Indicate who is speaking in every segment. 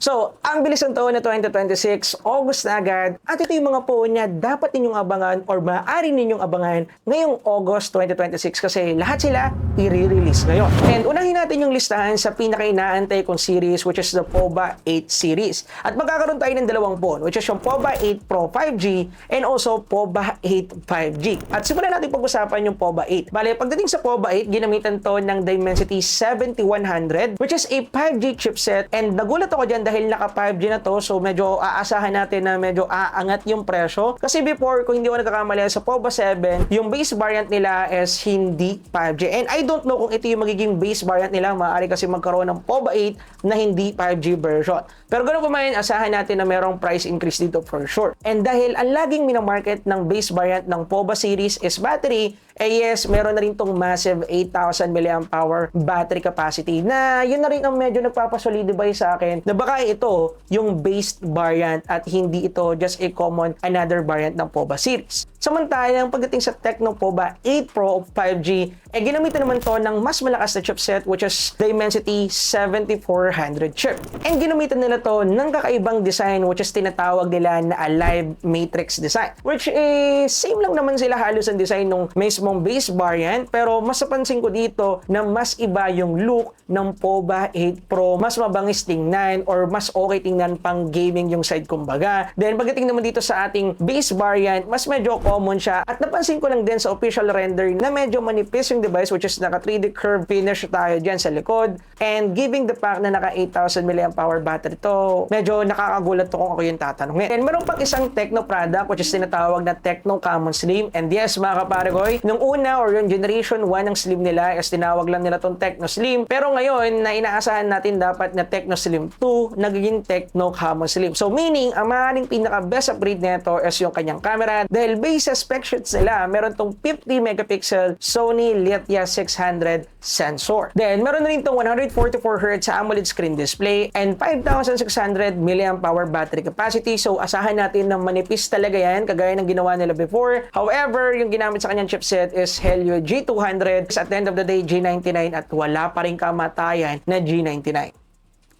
Speaker 1: So, ang bilis ng taon na 2026, August na agad, at ito yung mga phone na dapat ninyong abangan or maaari ninyong abangan ngayong August 2026 kasi lahat sila i-release ngayon. And unahin natin yung listahan sa pinaka-inaantay kong series which is the POBA 8 series. At magkakaroon tayo ng dalawang phone which is yung POBA 8 Pro 5G and also POBA 8 5G. At simulan natin pag-usapan yung POBA 8. Bale, pagdating sa POBA 8, ginamitan to ng Dimensity 7100 which is a 5G chipset and nagulat ako dyan dahil naka 5G na to, so medyo aasahan natin na medyo aangat yung presyo. Kasi before, kung hindi ko nagkakamali sa POBA 7, yung base variant nila is hindi 5G. And I don't know kung ito yung magiging base variant nila. Maaari kasi magkaroon ng POBA 8 na hindi 5G version. Pero ganoon pa man, asahan natin na merong price increase dito for sure. And dahil ang laging minamarket ng base variant ng POBA series is battery, yes, meron na rin tong massive 8,000 mAh battery capacity na yun na rin ang medyo nagpapasolidify sa akin na baka ito yung base variant at hindi ito just a common another variant ng POBA series. Samantalang pagdating sa Tecno POBA 8 Pro 5G, ginamitan naman to ng mas malakas na chipset which is Dimensity 7400 chip. And ginamitan nila to ng kakaibang design which is tinatawag nila na Alive Matrix design. Which is same lang naman sila halos ang design ng mismong base variant, pero mas napansin ko dito na mas iba yung look ng POBA 8 Pro. Mas mabangis tingnan or mas okay tingnan pang gaming yung side kumbaga. Then pagdating naman dito sa ating base variant, mas medyo common siya. At napansin ko lang din sa official render na medyo manipis yung device which is naka 3D curve finish tayo dyan sa likod. And giving the fact na naka 8,000 mAh battery to, medyo nakakagulat to kung ako yung tatanungin. And meron pang isang Tecno product which is tinatawag na Tecno Common Slim. And yes, mga kaparegoy, nung una or yung generation 1 ng Slim nila is tinawag lang nila tong Tecno Slim. Pero ngayon, na inaasahan natin dapat na Tecno Slim 2, nagiging Tecno Common Slim. So meaning, ang maaaring pinaka-best upgrade nito is yung kanyang camera. Dahil based sa spec sheets nila, meron tong 50 megapixel Sony Lithia 600 sensor. Then, meron na rin tong 144Hz AMOLED screen display and 5,600 mAh battery capacity. So, asahan natin na manipis talaga yan, kagaya ng ginawa nila before. However, yung ginamit sa kanyang chipset is Helio G200. At the end of the day, G99 at wala pa rin kamatayan na G99.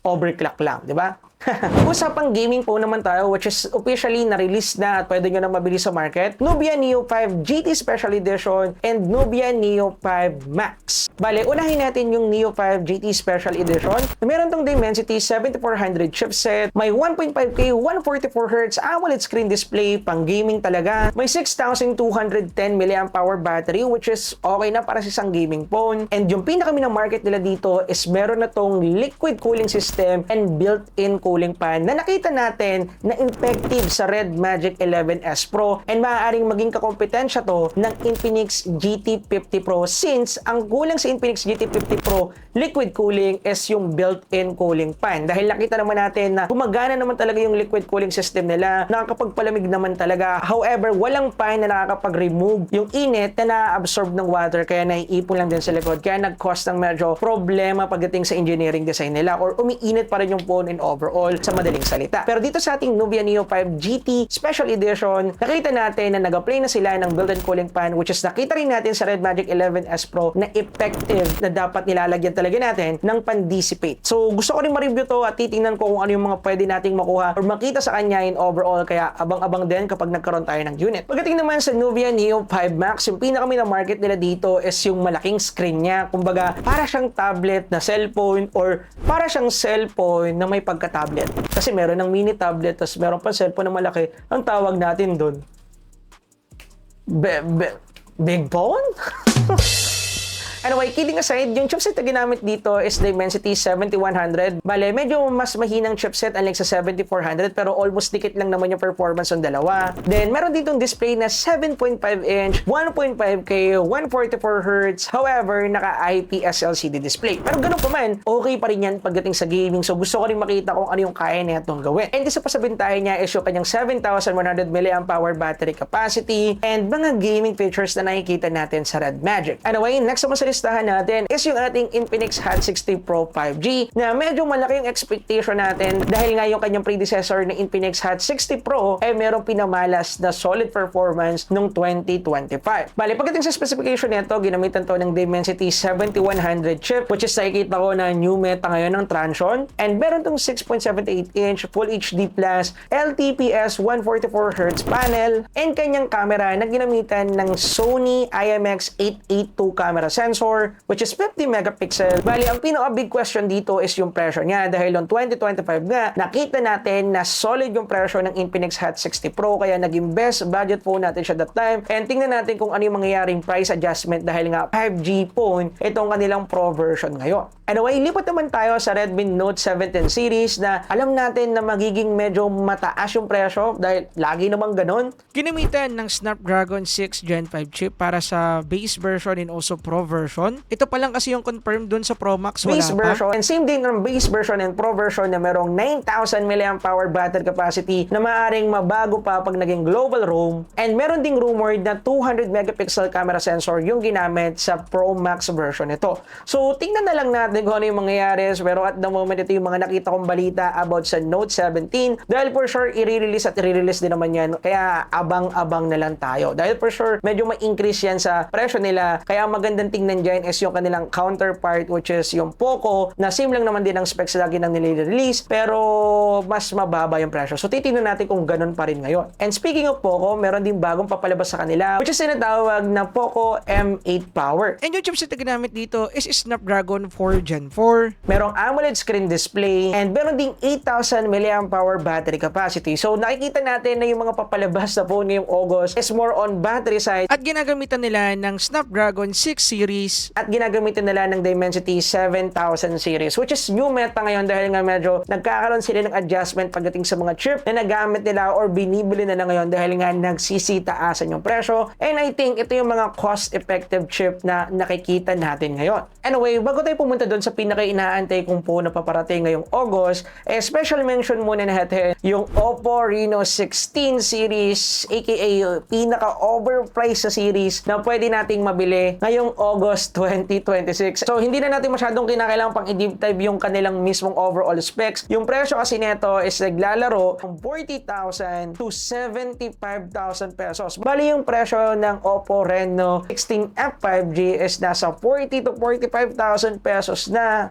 Speaker 1: Overclock lang, di ba? Usapang gaming phone naman tayo which is officially na-release na at pwede nyo na mabili sa market. Nubia Neo 5 GT Special Edition and Nubia Neo 5 Max. Bale, unahin natin yung Neo 5 GT Special Edition. Meron tong Dimensity 7400 chipset, may 1.5K 144Hz AMOLED screen display, pang gaming talaga. May 6,210 mAh battery which is okay na para sa isang gaming phone. And yung pinakami ng market nila dito is meron na tong liquid cooling system and built-in cooling fan na nakita natin na effective sa Red Magic 11S Pro and maaaring maging kakompetensya to ng Infinix GT50 Pro since ang kulang sa Infinix GT50 Pro liquid cooling is yung built-in cooling fan. Dahil nakita naman natin na gumagana naman talaga yung liquid cooling system nila, nakakapagpalamig naman talaga. However, walang fan na nakakapag-remove yung init na na-absorb ng water kaya naiipon lang din sa likod. Kaya nag-cause ng medyo problema pagdating sa engineering design nila or umiinit pa rin yung phone in overall sa madaling salita. Pero dito sa ating Nubia Neo 5 GT Special Edition, nakita natin na nag-apply na sila ng built-in cooling fan which is nakita rin natin sa Red Magic 11S Pro na effective na dapat nilalagyan talaga natin ng pan-dissipate. So gusto ko rin ma-review to at titingnan ko kung ano yung mga pwede nating makuha or makita sa kanya in overall kaya abang-abang din kapag nagkaroon tayo ng unit. Pagdating naman sa Nubia Neo 5 Max, yung pinakami na market nila dito is yung malaking screen niya. Kumbaga, para siyang tablet na cellphone or para siyang cellphone na may pagka-tablet. Kasi meron ng mini tablet, tapos meron pa cellphone na malaki. Ang tawag natin doon, big phone? Anyway, kidding aside, yung chipset na ginamit dito is Dimensity 7100. Bale, medyo mas mahinang chipset unlike sa 7400 pero almost dikit lang naman yung performance ng dalawa. Then, meron ditong display na 7.5-inch, 1.5K, 144Hz. However, naka-IPS LCD display. Pero ganun pa man, okay pa rin yan pagdating sa gaming. So, gusto ko rin makita kung ano yung kaya na itong gawin. And isa pa sa bintahe niya is yung kanyang 7,100 mAh battery capacity and mga gaming features na nakikita natin sa Red Magic. Anyway, next naman sa listahan natin is yung ating Infinix Hot 60 Pro 5G na medyo malaki yung expectation natin dahil nga yung kanyang predecessor na Infinix Hot 60 Pro ay merong pinamalas na solid performance noong 2025. Bali, pagdating sa specification nito, ginamitan to ng Dimensity 7100 chip which is nakikita ko na new meta ngayon ng Transsion, and meron tong 6.78-inch Full HD Plus LTPS 144Hz panel and kanyang camera na ginamitan ng Sony IMX882 camera sensor which is 50 megapixel. Bali, ang pinaka-big question dito is yung presyo niya dahil noong 2025 nga, nakita natin na solid yung presyo ng Infinix Hot 60 Pro kaya naging best budget phone natin siya that time, and tingnan natin kung ano yung mangyayaring price adjustment dahil nga 5G phone itong kanilang Pro version ngayon. Anyway, lipat naman tayo sa Redmi Note 17 series na alam natin na magiging medyo mataas yung presyo dahil lagi namang ganun.
Speaker 2: Ginamitan ng Snapdragon 6 Gen 5 chip para sa base version and also Pro version. Ito pa lang kasi yung confirmed dun sa Pro Max, wala
Speaker 1: Base
Speaker 2: pa.
Speaker 1: version, and same din ng base version and Pro version na merong 9,000 mAh battery capacity na maaaring mabago pa pag naging global roam, and meron ding rumored na 200 megapixel camera sensor yung ginamit sa Pro Max version nito. So, tingnan na lang natin kung ano yung mangyayari, pero at the moment ito yung mga nakita kong balita about sa Note 17 dahil for sure i-release at i-release din naman yan, kaya abang-abang na lang tayo dahil for sure medyo ma-increase yan sa presyo nila, kaya ang magandang tingnan dyan is yung kanilang counterpart which is yung Poco na same lang naman din ang specs lagi nang nile-release pero mas mababa yung presyo. So titingnan natin kung ganun pa rin ngayon. And speaking of Poco, meron din bagong papalabas sa kanila which is sinatawag na Poco M8 Power.
Speaker 2: And yung chipset na ginamit dito is Snapdragon 4 Gen 4.
Speaker 1: Merong AMOLED screen display and meron ding 8,000 mAh battery capacity. So nakikita natin na yung mga papalabas na phone ngayong August is more on battery side
Speaker 2: At ginagamitan nila ng Snapdragon 6 series.
Speaker 1: at ginagamitan nila ng Dimensity 7000 series which is new meta ngayon dahil nga medyo nagkakaroon sila ng adjustment pagdating sa mga chip na nagamit nila or binibili nila ngayon dahil nga nagsisitaasan yung presyo, and I think ito yung mga cost-effective chip na nakikita natin ngayon. Anyway, bago tayo pumunta doon sa pinaka-inaantay kong phone na paparating ngayong August, special mention muna natin yung Oppo Reno 16 series aka pinaka-overpriced sa series na pwede nating mabili ngayong August 2026. So, hindi na natin masyadong kinakailangan pang i-deep dive yung kanilang mismong overall specs. Yung presyo kasi nito is naglalaro from 40,000 to 75,000 pesos. Bali yung presyo ng Oppo Reno 16F 5G is nasa 40 to 45,000 pesos na.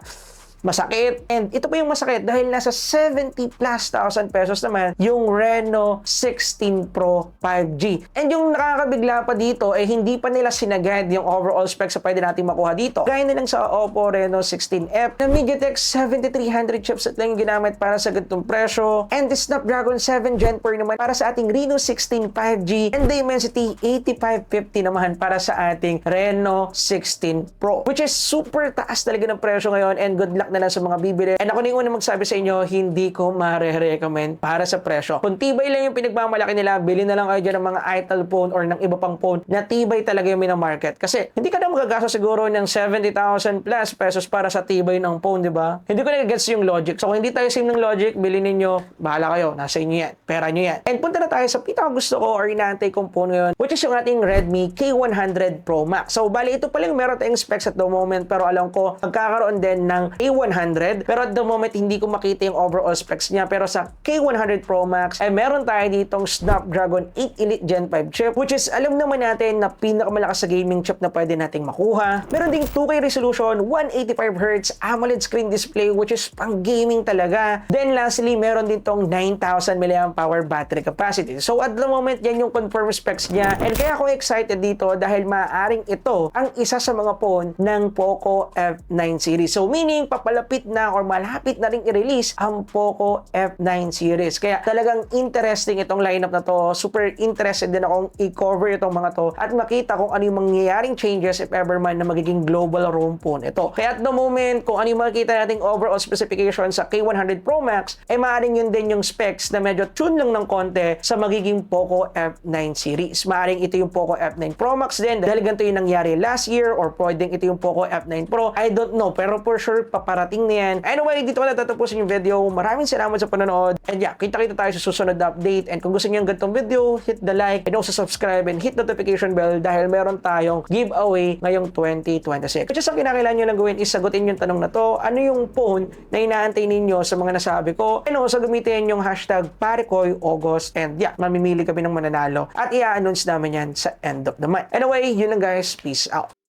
Speaker 1: Masakit. And ito pa yung masakit dahil nasa 70 plus thousand pesos naman yung Reno 16 Pro 5G. And yung nakakabigla pa dito hindi pa nila sinagad yung overall specs na pwede natin makuha dito. Gaya na lang sa Oppo Reno 16F na MediaTek 7300 chipset lang yung ginamit para sa ganitong presyo, and the Snapdragon 7 Gen 4 naman para sa ating Reno 16 5G, and Dimensity 8550 naman para sa ating Reno 16 Pro, which is super taas talaga ng presyo ngayon, and good luck na lang sa mga bibili. And ako na yung una magsabi sa inyo, hindi ko ma-recommend para sa presyo. Kung tibay lang yung pinagmamalaki nila, bili na lang kayo dyan ng mga Itel phone or ng iba pang phone na tibay talaga yung minamarket. Kasi hindi ka na magagastos siguro ng 70,000 plus pesos para sa tibay ng phone, di ba? Hindi ko na-gets yung logic. So kung hindi tayo same ng logic, bili ninyo, bahala kayo, nasa inyo yan, pera nyo yan. And punta na tayo sa pinaka gusto ko or inaantay kong phone ngayon, which is yung ating Redmi K100 Pro Max. So bali, ito pa lang meron tayong specs at the moment, pero alam ko magkakaroon din ng K100, pero at the moment hindi ko makita yung overall specs niya. Pero sa K100 Pro Max ay meron tayo ditong Snapdragon 8 Elite Gen 5 chip, which is alam naman natin na pinakamalakas sa gaming chip na pwede nating makuha. Meron ding 2K resolution, 185Hz AMOLED screen display, which is pang gaming talaga. Then lastly, meron din tong 9,000 mAh battery capacity. So at the moment, yan yung confirmed specs niya, and kaya ako excited dito dahil maaaring ito ang isa sa mga phone ng Poco F9 series. So meaning papalapit na or malapit na ring i-release ang Poco F9 series. Kaya talagang interesting itong lineup na to. Super interested din akong i-cover itong mga to at makita kung ano yung mangyayaring changes if ever man na magiging global roam phone ito. Kaya at the moment, kung ano yung makikita nating overall specification sa K100 Pro Max, ay maaaring yun din yung specs na medyo tune lang ng konti sa magiging Poco F9 series. Maaaring ito yung Poco F9 Pro Max din dahil ganito yung nangyari last year, or pwedeng ito yung Poco F9 Pro. I don't know, pero for sure paparating paparating na yan. Anyway, dito ko na tatapusin yung video. Maraming salamat sa panonood. And yeah, kita-kita tayo sa susunod na update. And kung gusto niyo ng ganitong video, hit the like and also subscribe and hit notification bell dahil meron tayong giveaway ngayong 2026. Just ang kinakailangan nyo lang gawin is sagutin yung tanong na to. Ano yung phone na inaantay ninyo sa mga nasabi ko? And also gamitin yung hashtag PareKoyAugust. And yeah, mamimili kami ng mananalo. At i-announce namin yan sa end of the month. Anyway, yun lang guys. Peace out.